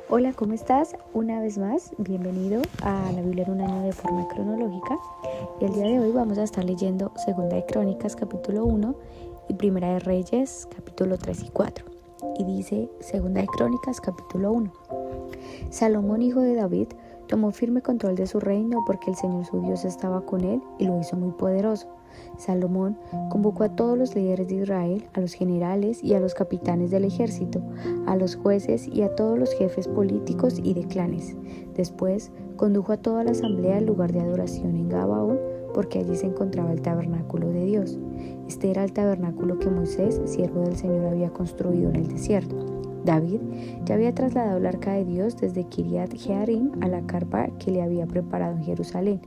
Hola, ¿cómo estás? Una vez más, bienvenido a la Biblia en un año de forma cronológica. Y el día de hoy vamos a estar leyendo Segunda de Crónicas, capítulo 1 y Primera de Reyes, capítulo 3 y 4. Y dice Segunda de Crónicas, capítulo 1. Salomón, hijo de David, tomó firme control de su reino porque el Señor su Dios estaba con él y lo hizo muy poderoso. Salomón convocó a todos los líderes de Israel, a los generales y a los capitanes del ejército, a los jueces y a todos los jefes políticos y de clanes. Después condujo a toda la asamblea al lugar de adoración en Gabaón, porque allí se encontraba el tabernáculo de Dios. Este era el tabernáculo que Moisés, siervo del Señor, había construido en el desierto. David ya había trasladado el arca de Dios desde Kiriat Jearim a la carpa que le había preparado en Jerusalén,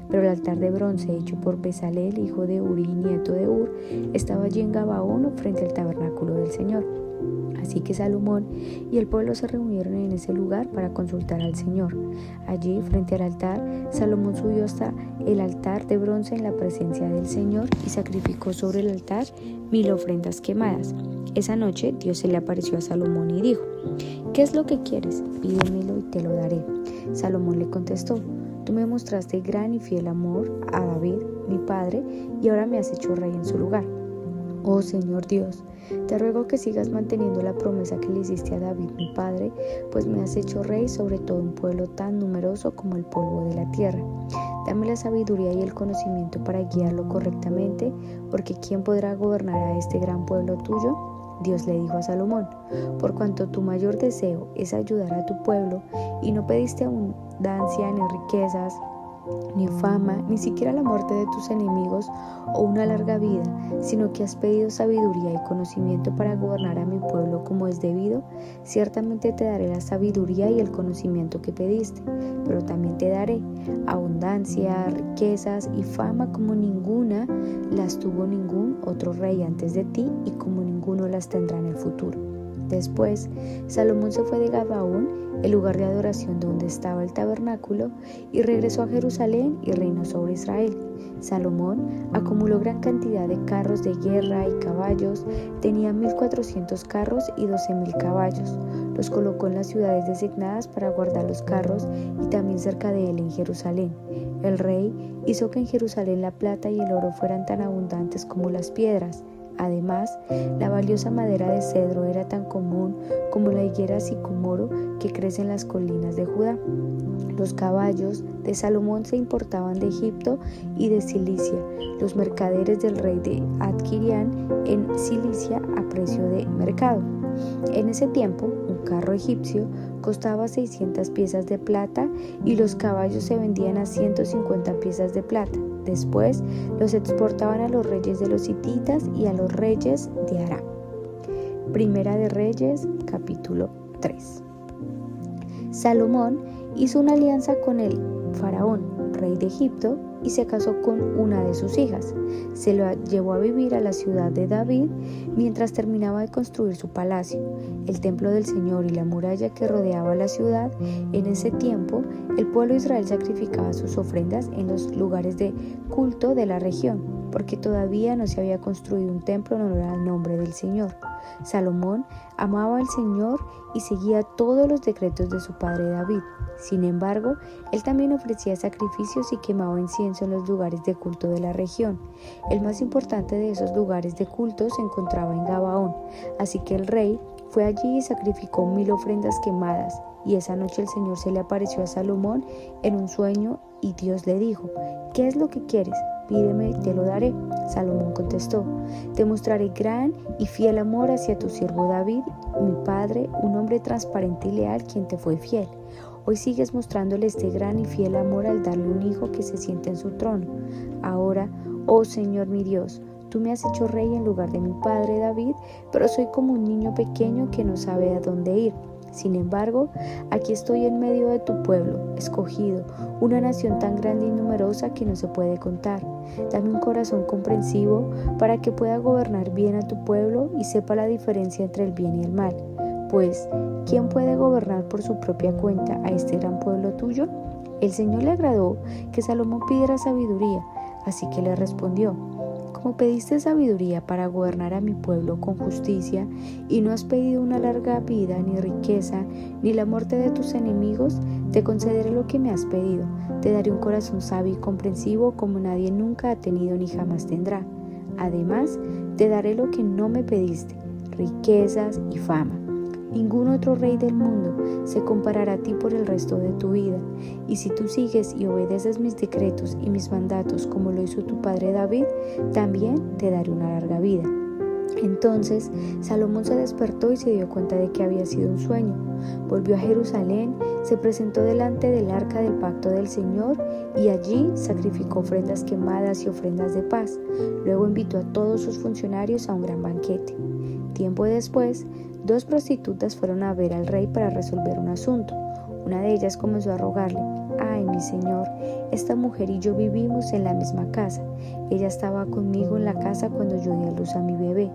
pero el altar de bronce hecho por Bezalel, hijo de Uri, nieto de Ur, estaba allí en Gabaón frente al tabernáculo del Señor. Así que Salomón y el pueblo se reunieron en ese lugar para consultar al Señor. Allí, frente al altar, Salomón subió hasta el altar de bronce en la presencia del Señor y sacrificó sobre el altar 1000 ofrendas quemadas. Esa noche Dios se le apareció a Salomón y dijo: ¿Qué es lo que quieres? Pídemelo y te lo daré. Salomón le contestó: Tú me mostraste gran y fiel amor a David, mi padre, y ahora me has hecho rey en su lugar. Oh Señor Dios, te ruego que sigas manteniendo la promesa que le hiciste a David mi padre, pues me has hecho rey sobre todo un pueblo tan numeroso como el polvo de la tierra. Dame la sabiduría y el conocimiento para guiarlo correctamente, porque ¿quién podrá gobernar a este gran pueblo tuyo? Dios le dijo a Salomón: Por cuanto tu mayor deseo es ayudar a tu pueblo, y no pediste abundancia ni riquezas, ni fama, ni siquiera la muerte de tus enemigos o una larga vida, sino que has pedido sabiduría y conocimiento para gobernar a mi pueblo como es debido, ciertamente te daré la sabiduría y el conocimiento que pediste, pero también te daré abundancia, riquezas y fama como ninguna las tuvo ningún otro rey antes de ti y como ninguno las tendrá en el futuro. Después, Salomón se fue de Gabaón, el lugar de adoración donde estaba el tabernáculo, y regresó a Jerusalén y reinó sobre Israel. Salomón acumuló gran cantidad de carros de guerra y caballos, tenía 1400 carros y 12,000 caballos. Los colocó en las ciudades designadas para guardar los carros y también cerca de él en Jerusalén. El rey hizo que en Jerusalén la plata y el oro fueran tan abundantes como las piedras. Además, la valiosa madera de cedro era tan común como la higuera sicomoro que crece en las colinas de Judá. Los caballos de Salomón se importaban de Egipto y de Cilicia. Los mercaderes del rey de adquirían en Cilicia a precio de mercado. En ese tiempo, un carro egipcio costaba 600 piezas de plata y los caballos se vendían a 150 piezas de plata. Después los exportaban a los reyes de los hititas y a los reyes de Aram. Primera de Reyes, capítulo 3. Salomón hizo una alianza con el faraón, rey de Egipto, y se casó con una de sus hijas. Se lo llevó a vivir a la ciudad de David mientras terminaba de construir su palacio, el templo del Señor y la muralla que rodeaba la ciudad. En ese tiempo, el pueblo de Israel sacrificaba sus ofrendas en los lugares de culto de la región, porque todavía no se había construido un templo en honor al nombre del Señor. Salomón amaba al Señor y seguía todos los decretos de su padre David. Sin embargo, él también ofrecía sacrificios y quemaba incienso en los lugares de culto de la región. El más importante de esos lugares de culto se encontraba en Gabaón, así que el rey fue allí y sacrificó 1000 ofrendas quemadas. Y esa noche el Señor se le apareció a Salomón en un sueño y Dios le dijo: ¿Qué es lo que quieres? Pídeme y te lo daré. Salomón contestó: Te mostraré gran y fiel amor hacia tu siervo David, mi padre, un hombre transparente y leal quien te fue fiel. Hoy sigues mostrándole este gran y fiel amor al darle un hijo que se siente en su trono. Ahora, oh Señor mi Dios, tú me has hecho rey en lugar de mi padre David, pero soy como un niño pequeño que no sabe a dónde ir. Sin embargo, aquí estoy en medio de tu pueblo, escogido, una nación tan grande y numerosa que no se puede contar. Dame un corazón comprensivo para que pueda gobernar bien a tu pueblo y sepa la diferencia entre el bien y el mal. Pues, ¿quién puede gobernar por su propia cuenta a este gran pueblo tuyo? El Señor le agradó que Salomón pidiera sabiduría, así que le respondió: como pediste sabiduría para gobernar a mi pueblo con justicia, y no has pedido una larga vida, ni riqueza, ni la muerte de tus enemigos, te concederé lo que me has pedido. Te daré un corazón sabio y comprensivo como nadie nunca ha tenido ni jamás tendrá. Además, te daré lo que no me pediste, riquezas y fama. Ningún otro rey del mundo se comparará a ti por el resto de tu vida. Y si tú sigues y obedeces mis decretos y mis mandatos como lo hizo tu padre David, también te daré una larga vida. Entonces Salomón se despertó y se dio cuenta de que había sido un sueño. Volvió a Jerusalén, se presentó delante del arca del pacto del Señor y allí sacrificó ofrendas quemadas y ofrendas de paz. Luego invitó a todos sus funcionarios a un gran banquete. Tiempo después, 2 prostitutas fueron a ver al rey para resolver un asunto. Una de ellas comenzó a rogarle: «Ay, mi señor, esta mujer y yo vivimos en la misma casa. Ella estaba conmigo en la casa cuando yo di a luz a mi bebé.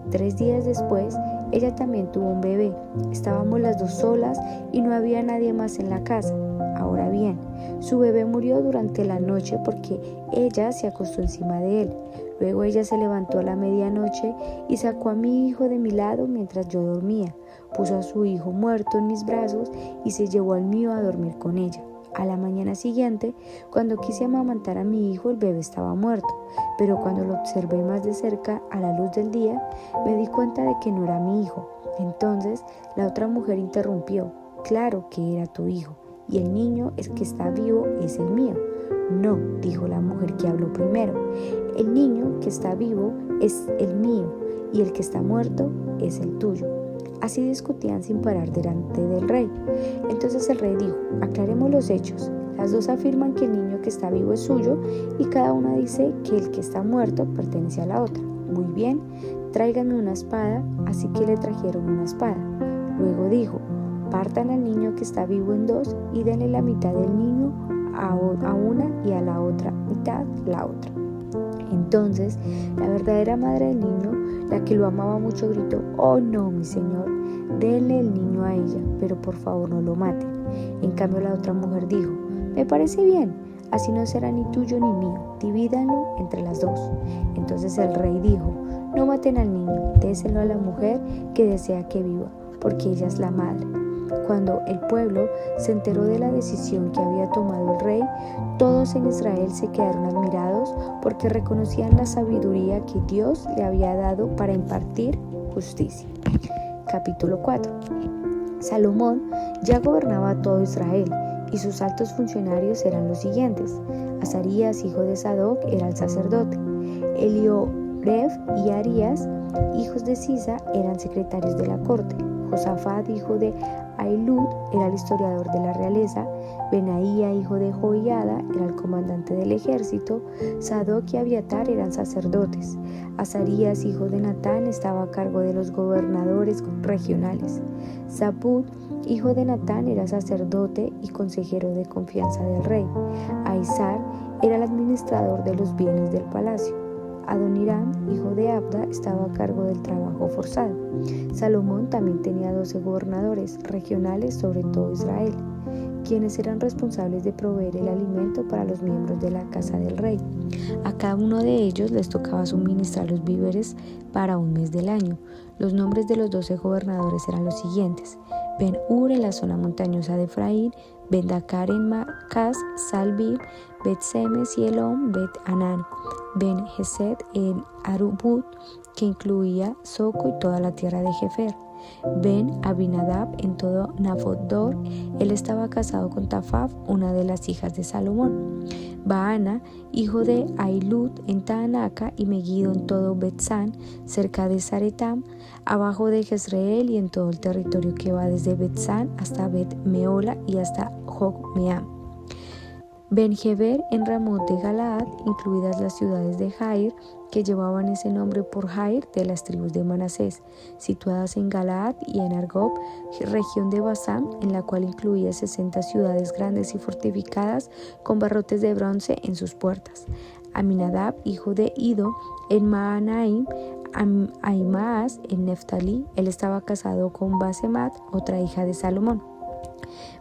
3 días después, ella también tuvo un bebé. Estábamos las 2 solas y no había nadie más en la casa. Ahora bien, su bebé murió durante la noche porque ella se acostó encima de él. Luego ella se levantó a la medianoche y sacó a mi hijo de mi lado mientras yo dormía. Puso a su hijo muerto en mis brazos y se llevó al mío a dormir con ella. A la mañana siguiente, cuando quise amamantar a mi hijo, el bebé estaba muerto, pero cuando lo observé más de cerca a la luz del día, me di cuenta de que no era mi hijo. Entonces la otra mujer interrumpió: «Claro que era tu hijo, y el niño que está vivo es el mío». «No», dijo la mujer que habló primero, «el niño que está vivo es el mío y el que está muerto es el tuyo». Así discutían sin parar delante del rey. Entonces el rey dijo: «Aclaremos los hechos. Las 2 afirman que el niño que está vivo es suyo y cada una dice que el que está muerto pertenece a la otra. Muy bien, tráiganme una espada». Así que le trajeron una espada. Luego dijo: «Partan al niño que está vivo en 2 y denle la mitad del niño a una y a la otra mitad la otra». Entonces la verdadera madre del niño, la que lo amaba mucho, gritó: «Oh no, mi señor, denle el niño a ella, pero por favor no lo maten». En cambio la otra mujer dijo: «Me parece bien, así no será ni tuyo ni mío, divídanlo entre las 2». Entonces el rey dijo: «No maten al niño, déselo a la mujer que desea que viva, porque ella es la madre». Cuando el pueblo se enteró de la decisión que había tomado el rey, todos en Israel se quedaron admirados porque reconocían la sabiduría que Dios le había dado para impartir justicia. Capítulo 4. Salomón ya gobernaba todo Israel y sus altos funcionarios eran los siguientes: Azarías, hijo de Sadoc, era el sacerdote. Elioref y Arías, hijos de Sisa, eran secretarios de la corte. Josafat, hijo de Ahilud, era el historiador de la realeza. Benaía, hijo de Joiada, era el comandante del ejército. Sadoc y Abiatar eran sacerdotes. Azarías, hijo de Natán, estaba a cargo de los gobernadores regionales. Zabud, hijo de Natán, era sacerdote y consejero de confianza del rey. Aizar era el administrador de los bienes del palacio. Adoniram, hijo de Abda, estaba a cargo del trabajo forzado. Salomón también tenía 12 gobernadores regionales sobre todo Israel, quienes eran responsables de proveer el alimento para los miembros de la casa del rey. A cada uno de ellos les tocaba suministrar los víveres para un mes del año. Los nombres de los 12 gobernadores eran los siguientes: Ben-Hur en la zona montañosa de Efraín, Ben-Dakar en Macas, Salbim, Bet-Semes y Elón, Bet-Anán, Ben-Hesed en Arubut, que incluía Soco y toda la tierra de Jefer, Ben-Abinadab en todo Nafot-Dor, él estaba casado con Tafaf, una de las hijas de Salomón. Baana, hijo de Ahilud en Taanaca, y Megiddo en todo Bet-San, cerca de Zaretam, abajo de Jezreel y en todo el territorio que va desde Bet-San hasta Bet-Meola y hasta Jokmeam. Ben-Geber en Ramot de Galaad, incluidas las ciudades de Jair, que llevaban ese nombre por Jair de las tribus de Manasés, situadas en Galaad, y en Argob, región de Basán, en la cual incluía 60 ciudades grandes y fortificadas con barrotes de bronce en sus puertas. Aminadab, hijo de Ido, en Maanaim, Ahimaas en Neftalí, él estaba casado con Basemat, otra hija de Salomón.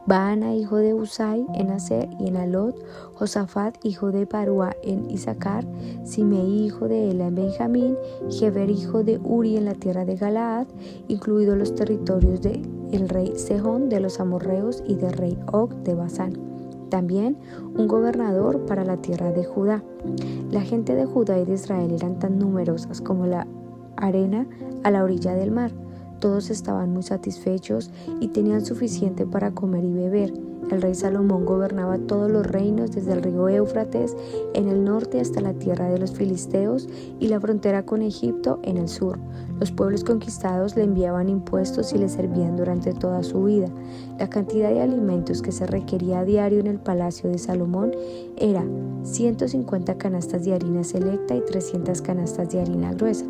Baana, hijo de Usai, en Aser y en Alot, Josafat, hijo de Parúa, en Isaacar, Simei, hijo de Ela, en Benjamín, Geber, hijo de Uri, en la tierra de Galaad, incluidos los territorios del rey Sehón de los amorreos y del rey Og de Basán. También un gobernador para la tierra de Judá. La gente de Judá y de Israel eran tan numerosas como la arena a la orilla del mar. Todos estaban muy satisfechos y tenían suficiente para comer y beber. El rey Salomón gobernaba todos los reinos desde el río Éufrates en el norte hasta la tierra de los filisteos y la frontera con Egipto en el sur. Los pueblos conquistados le enviaban impuestos y le servían durante toda su vida. La cantidad de alimentos que se requería a diario en el palacio de Salomón era 150 canastas de harina selecta y 300 canastas de harina gruesa.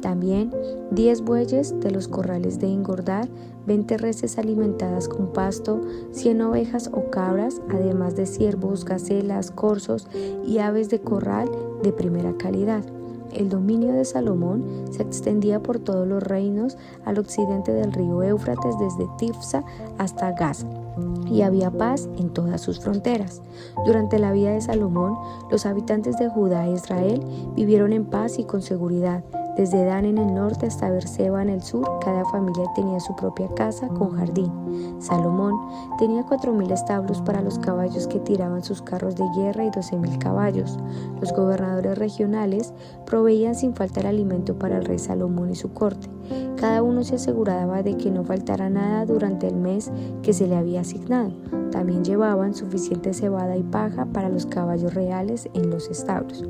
También 10 bueyes de los corrales de engordar, 20 reses alimentadas con pasto, 100 ovejas o cabras, además de ciervos, gacelas, corzos y aves de corral de primera calidad. El dominio de Salomón se extendía por todos los reinos al occidente del río Éufrates desde Tifsa hasta Gaza, y había paz en todas sus fronteras. Durante la vida de Salomón, los habitantes de Judá e Israel vivieron en paz y con seguridad. Desde Dan en el norte hasta Beerseba en el sur, cada familia tenía su propia casa con jardín. Salomón tenía 4.000 establos para los caballos que tiraban sus carros de guerra y 12.000 caballos. Los gobernadores regionales proveían sin falta el alimento para el rey Salomón y su corte. Cada uno se aseguraba de que no faltara nada durante el mes que se le había asignado. También llevaban suficiente cebada y paja para los caballos reales en los establos.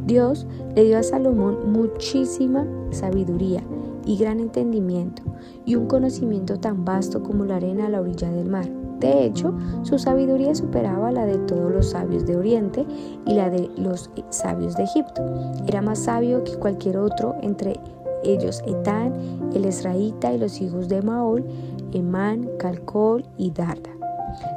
Dios le dio a Salomón muchísima sabiduría y gran entendimiento, y un conocimiento tan vasto como la arena a la orilla del mar. De hecho, su sabiduría superaba la de todos los sabios de Oriente y la de los sabios de Egipto. Era más sabio que cualquier otro, entre ellos Etán, el Esraíta, y los hijos de Maol, Emán, Calcol y Darda.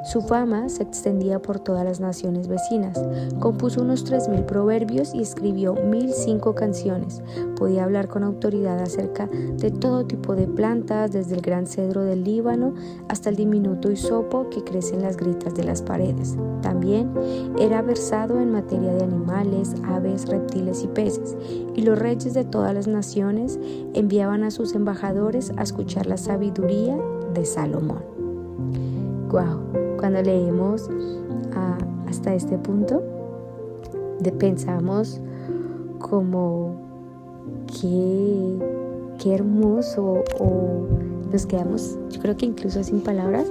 Su fama se extendía por todas las naciones vecinas. Compuso unos 3.000 proverbios y escribió 1.005 canciones. Podía hablar con autoridad acerca de todo tipo de plantas, desde el gran cedro del Líbano hasta el diminuto hisopo que crece en las grietas de las paredes. También era versado en materia de animales, aves, reptiles y peces, y los reyes de todas las naciones enviaban a sus embajadores a escuchar la sabiduría de Salomón. Wow, cuando leemos hasta este punto, pensamos como qué hermoso, o nos quedamos, yo creo que incluso sin palabras,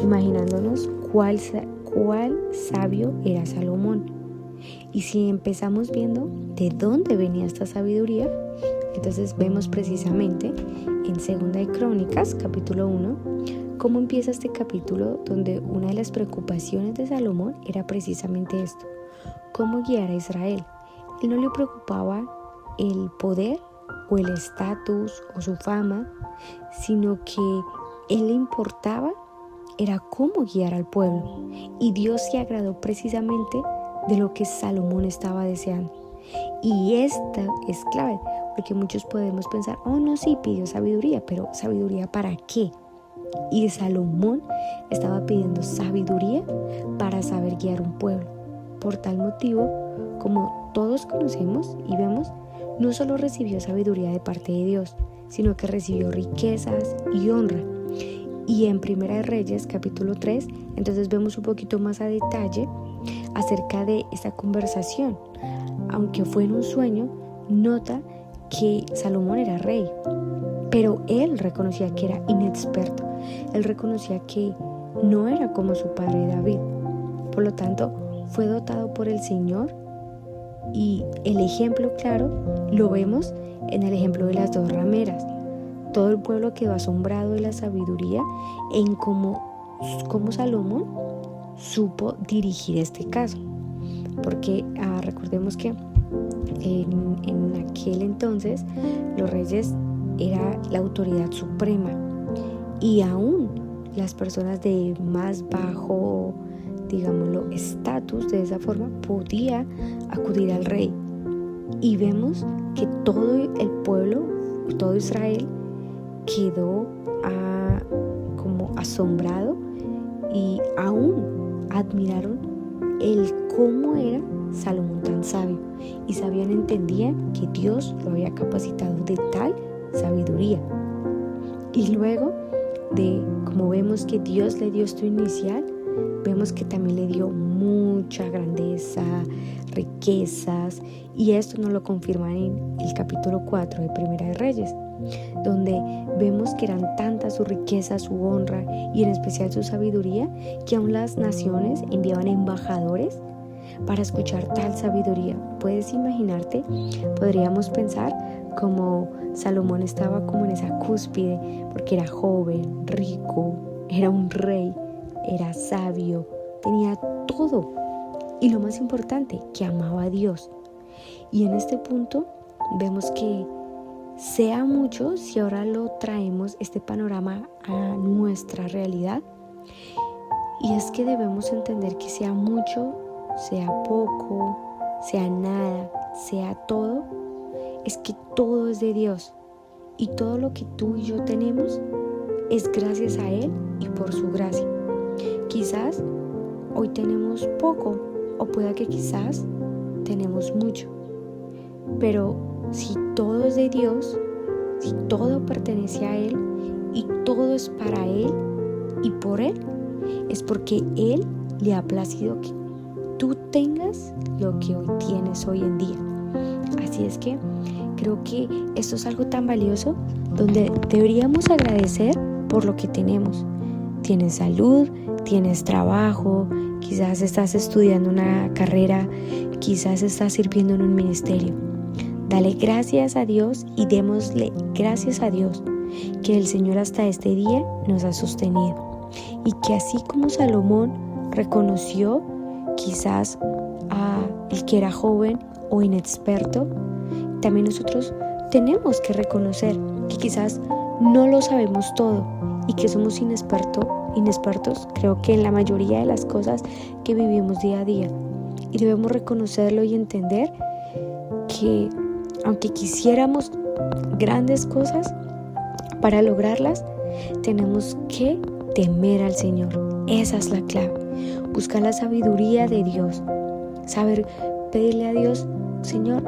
imaginándonos cuál sabio era Salomón. Y si empezamos viendo de dónde venía esta sabiduría, entonces vemos precisamente en 2 de Crónicas, capítulo 1, cómo empieza este capítulo, donde una de las preocupaciones de Salomón era precisamente esto: cómo guiar a Israel. Él no le preocupaba el poder o el estatus o su fama, sino que él le importaba era cómo guiar al pueblo. Y Dios se agradó precisamente de lo que Salomón estaba deseando. Y esta es clave, porque muchos podemos pensar, oh no, sí, pidió sabiduría, pero ¿sabiduría para qué? Y Salomón estaba pidiendo sabiduría para saber guiar un pueblo. Por tal motivo, como todos conocemos y vemos, no solo recibió sabiduría de parte de Dios, sino que recibió riquezas y honra. Y en Primera de Reyes, capítulo 3, entonces vemos un poquito más a detalle acerca de esta conversación. Aunque fue en un sueño, nota que Salomón era rey, pero él reconocía que era inexperto. Él reconocía que no era como su padre David. Por lo tanto, fue dotado por el Señor, y el ejemplo claro lo vemos en el ejemplo de las 2 rameras. Todo el pueblo quedó asombrado de la sabiduría en cómo Salomón supo dirigir este caso. Porque recordemos que en aquel entonces los reyes era la autoridad suprema, y aún las personas de más bajo, digámoslo, estatus, de esa forma, podía acudir al rey. Y vemos que todo el pueblo, todo Israel, quedó como asombrado y aún admiraron el cómo era Salomón tan sabio y entendían que Dios lo había capacitado de tal sabiduría. Y luego de como vemos que Dios le dio esto inicial, vemos que también le dio mucha grandeza, riquezas, y esto nos lo confirma en el capítulo 4 de Primera de Reyes, donde vemos que eran tantas su riqueza, su honra y en especial su sabiduría, que aún las naciones enviaban embajadores para escuchar tal sabiduría. ¿Puedes imaginarte? Podríamos pensar como Salomón estaba como en esa cúspide, porque era joven, rico, era un rey, era sabio, tenía todo. Y lo más importante, que amaba a Dios. Y en este punto vemos que sea mucho si ahora lo traemos este panorama a nuestra realidad. Y es que debemos entender que sea mucho, sea poco, sea nada, sea todo, es que todo es de Dios. Y todo lo que tú y yo tenemos es gracias a Él y por su gracia. Quizás hoy tenemos poco o pueda que quizás tenemos mucho. Pero si todo es de Dios, si todo pertenece a Él y todo es para Él y por Él, es porque Él le ha placido que tú tengas lo que hoy tienes hoy en día. Así es que creo que esto es algo tan valioso donde deberíamos agradecer por lo que tenemos. Tienes salud, tienes trabajo, quizás estás estudiando una carrera, quizás estás sirviendo en un ministerio. Dale gracias a Dios y démosle gracias a Dios que el Señor hasta este día nos ha sostenido. Y que así como Salomón reconoció quizás a el que era joven o inexperto, también nosotros tenemos que reconocer que quizás no lo sabemos todo y que somos inexpertos, creo que en la mayoría de las cosas que vivimos día a día. Y debemos reconocerlo y entender que aunque quisiéramos grandes cosas, para lograrlas tenemos que temer al Señor. Esa es la clave. Buscar la sabiduría de Dios. Saber pedirle a Dios, Señor,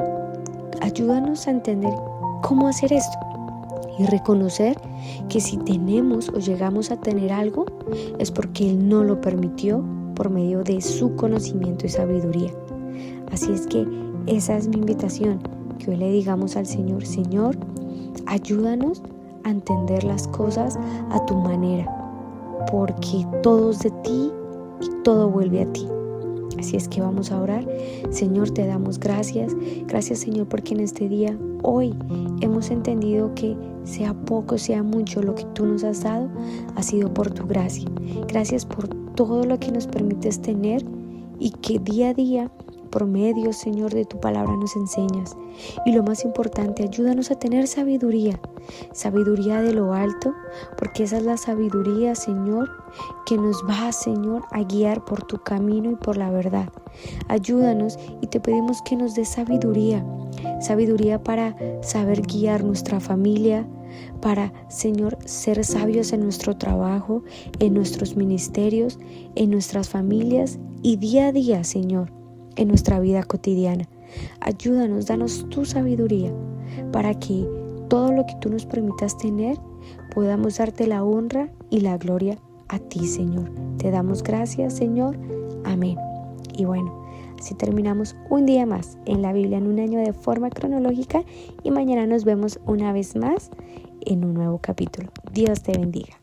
ayúdanos a entender cómo hacer esto. Y reconocer que si tenemos o llegamos a tener algo, es porque Él no lo permitió por medio de su conocimiento y sabiduría. Así es que esa es mi invitación, que hoy le digamos al Señor, Señor, ayúdanos a entender las cosas a tu manera, porque todo es de ti y todo vuelve a ti. Así es que vamos a orar. Señor, te damos gracias. Gracias, Señor, porque en este día, hoy, hemos entendido que sea poco, sea mucho, lo que tú nos has dado ha sido por tu gracia. Gracias por todo lo que nos permites tener y que día a día, por medio, Señor, de tu palabra nos enseñas. Y lo más importante, ayúdanos a tener sabiduría de lo alto, porque esa es la sabiduría, Señor, que nos va, Señor, a guiar por tu camino y por la verdad. Ayúdanos y te pedimos que nos des sabiduría para saber guiar nuestra familia, para, Señor, ser sabios en nuestro trabajo, en nuestros ministerios, en nuestras familias y día a día, Señor, en nuestra vida cotidiana. Ayúdanos, danos tu sabiduría para que todo lo que tú nos permitas tener, podamos darte la honra y la gloria a ti, Señor. Te damos gracias, Señor. Amén. Y bueno, así terminamos un día más en la Biblia en un año de forma cronológica y mañana nos vemos una vez más en un nuevo capítulo. Dios te bendiga.